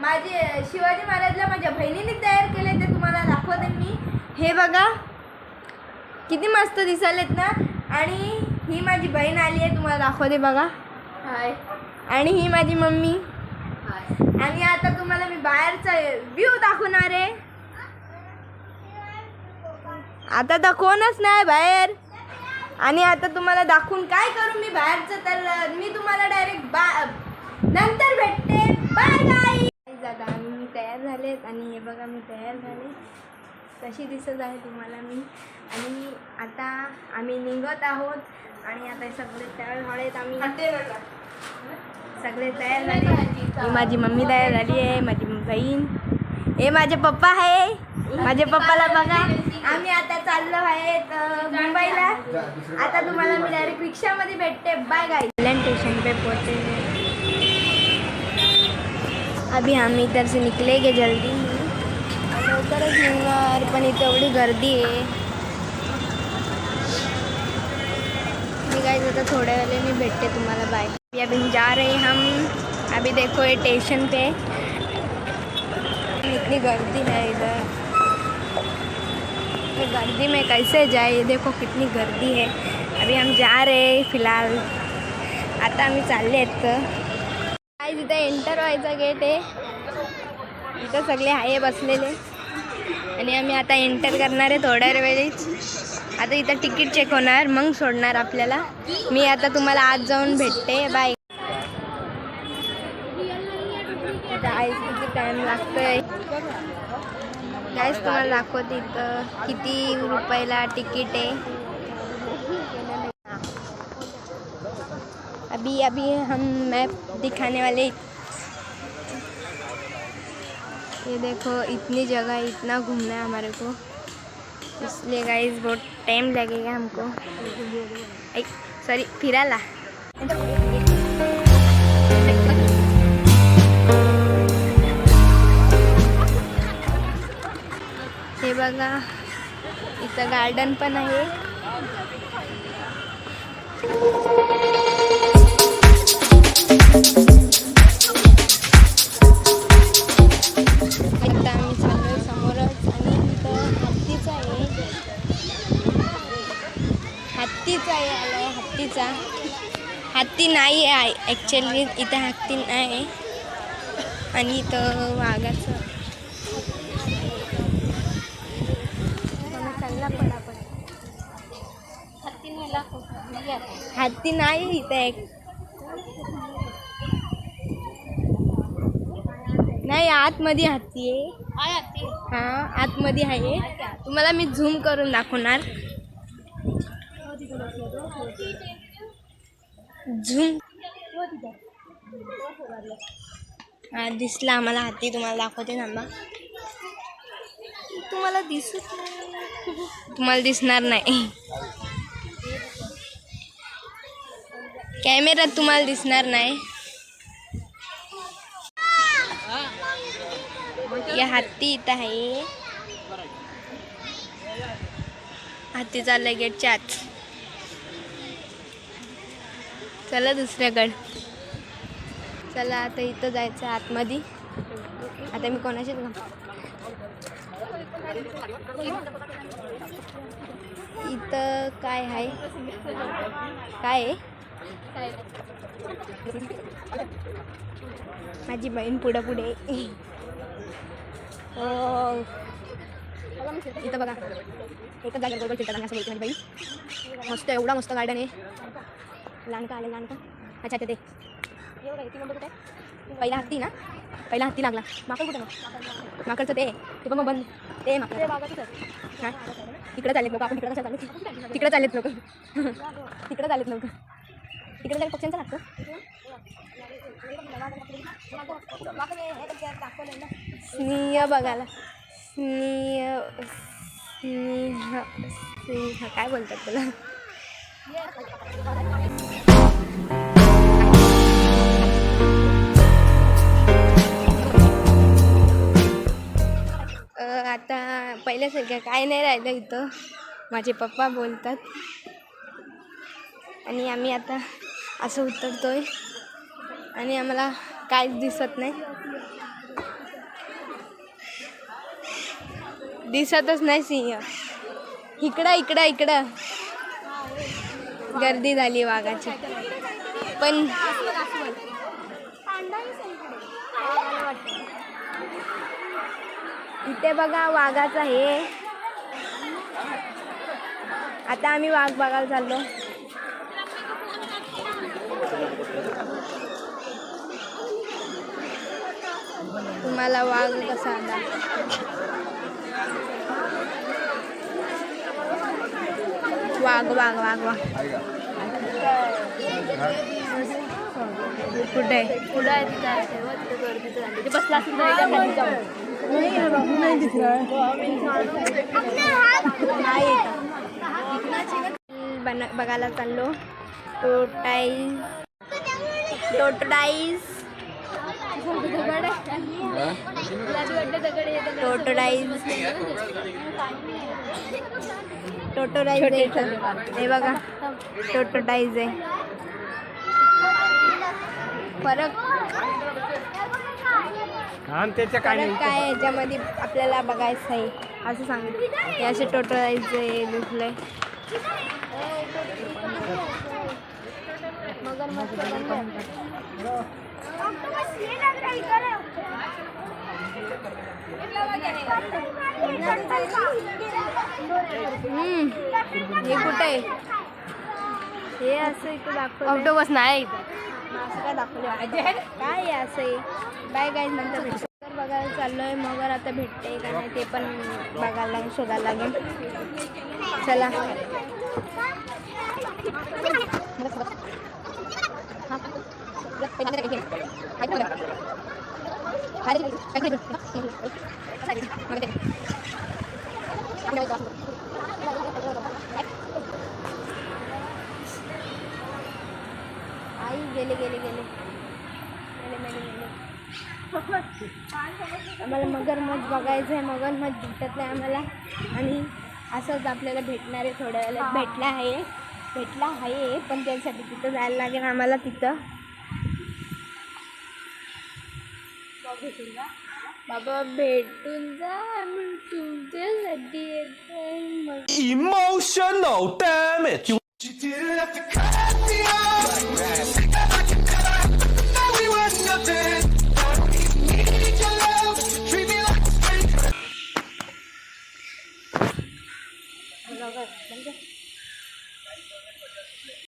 माझे शिवाजी महाराजला माझ्या बहिणीने तयार केले ते तुम्हाला दाखवते मी. हे बघा किती मस्त दिसालेत ना. आणि ही माझी बहीण आली आहे, तुम्हाला दाखवते बघा. हाय. आणि ही माझी मम्मी. हाय. आणि आता तुम्हाला मी बाहेरचा व्ह्यू दाखवणार आहे. आता तर कोणच नाही बाहेर. आणि आता तुम्हाला दाखवून काय करू मी बाहेरचं, तर मी तुम्हाला डायरेक्ट नंतर भेटते. Bye guys. आता आम्ही तयार झालेत आणि हे बघा मी तयार झाले, कशी दिसत आहे तुम्हाला मी. आणि आता आम्ही निघत आहोत आणि आता सगळे तयार झालेत. आम्ही सगळे तयार झाले. माझी मम्मी तयार झाली आहे, माझी बहीण, हे माझे पप्पा आहे. माझ्या पप्पाला बघा. आम्ही आता चाललो आहे मुंबईला. आता तुम्हाला मी डायरेक्ट रिक्षामध्ये भेटते. Bye guys. कल्याण स्टेशन पे पहुंचे. अभी हम इधर से निकलेंगे जल्दी, लवकरच निघणार, पण इथे एवढी गर्दी आहे. मी गाइस आता थोड्या वेळे मी भेटते तुम्हाला. बाय. अभी जा रहे हम. अभी देखो ये स्टेशन पे इतनी गर्दी है इधर. ये गर्दी में कैसे जाए, ये देखो कितनी गर्दी है. अभी हम जा रहे हैं फिलहाल. आता आम्ही चालले आहेत. काय तिथं एंटर व्हायचा गेट आहे, इथं सगळे आहे बसलेले. आणि आम्ही आता एंटर करणार आहे थोड्या वेळेच. आता इथं तिकीट चेक होणार, मग सोडणार आपल्याला. मी आता तुम्हाला आज जाऊन भेटते. बाय. गाईस किती टाईम लागतोय गाईस, तुम्हाला दाखवते इथं किती रुपयाला तिकीट आहे. अभी हम मैप दिखाने वाले. ये देखो इतनी जगह, इतना घूमना है हमारे को, इसलिए गाइस बहुत टाइम लगेगा हमको. सॉरी फिरायला. हे बघा इथं गार्डन पण आहे. आता आम्ही चाललोय समोरच. आणि इथं हत्तीचा आहे. आलाय हत्तीचा. हत्ती नाही आहे ॲक्च्युली, इथं हत्ती नाही. आणि इथं वाघाचं. हत्ती नाही इथे एक. नाही आतमध्ये हत्ती आहे. हां आतमध्ये आहे. तुम्हाला मी झूम करून दाखवणार. झूम. हा दिसला आम्हाला हत्ती. तुम्हाला दाखवते थांबा. तुम्हाला दिसत नाही, तुम्हाला दिसणार नाही. कॅमेऱ्यात तुम्हाला दिसणार नाही. या हत्ती इथं आहे. हत्ती चाललंय गेटच्या आत. चला दुसऱ्याकडे. चला आता इथं जायचं आतमध्ये. आता मी कोणाशी इथं काय आहे, काय आहे. माझी बहीण पुढे पुढे. इथं बघा एकच जागेवर बरोबर फिरतात. असं बोलते माझी बहीण. मस्त एवढा मस्त गार्डन आहे. लहान का आले लहान का. अच्छा ते पहिला हत्ती ना, पहिला हत्ती लागला. माकड कुठे मग, माकडचं ते पण मग बंद. ते माकड हां तिकडे चालेत लोक. आपण तिकडे कशा चालू, तिकडे चालेत लोक. तिकडे चालेत लोक. तिकडे जाईल पक्ष्यांचं लागतं. स्नेह बघायला. स्नेह काय बोलतात त्याला. आता पहिल्यासारखं काय नाही राहिलं इथं. माझे पप्पा बोलतात. आणि आम्ही आता असं उतरतोय आणि आम्हाला काहीच दिसत नाही. दिसतच नाही सिंह. इकडं इकडं इकडं गर्दी झाली वाघाची. पण इथे बघा वाघाचं हे. आता आम्ही वाघ बघायला चाललो. तुम्हाला वाघ कसा आला? वाघ वाघ वाघ वाघ कुठे बसला बघायला चाललो. टोटाईज टोटोडाईज टोटोडाईज हे बघा टोटोडाईज आहे. फरक काय याच्यामध्ये आपल्याला बघायचं आहे असं सांगितलं. हे असे टोटोडाईज दिसलंय. हे कुठे आहे? हे असं इथं दाखवलं. ऑक्टोपस नाही असं काय दाखवलं काय आहे असं आहे. बाय गाईज, नंतर भेटतो. बघायला चाललोय. मगर आता भेटते का नाही ते पण बघायला शोधायला लागेल. चला आई गेले गेले गेले गेले मेले गेले. आम्हाला मगरमच्छ बघायचं आहे. मगरमच्छ भेटत नाही आम्हाला. आणि असंच आपल्याला भेटणार आहे थोड्या वेळेला. भेटला आहे पण त्यासाठी तिथं जायला लागेल आम्हाला. तिथं बाबा भेटून जा. आम्ही तुमच्यासाठी येतो. Emotional damage. You didn't have to cut me off. Now we were nothing. I don't even need your love. Treat me like a stranger.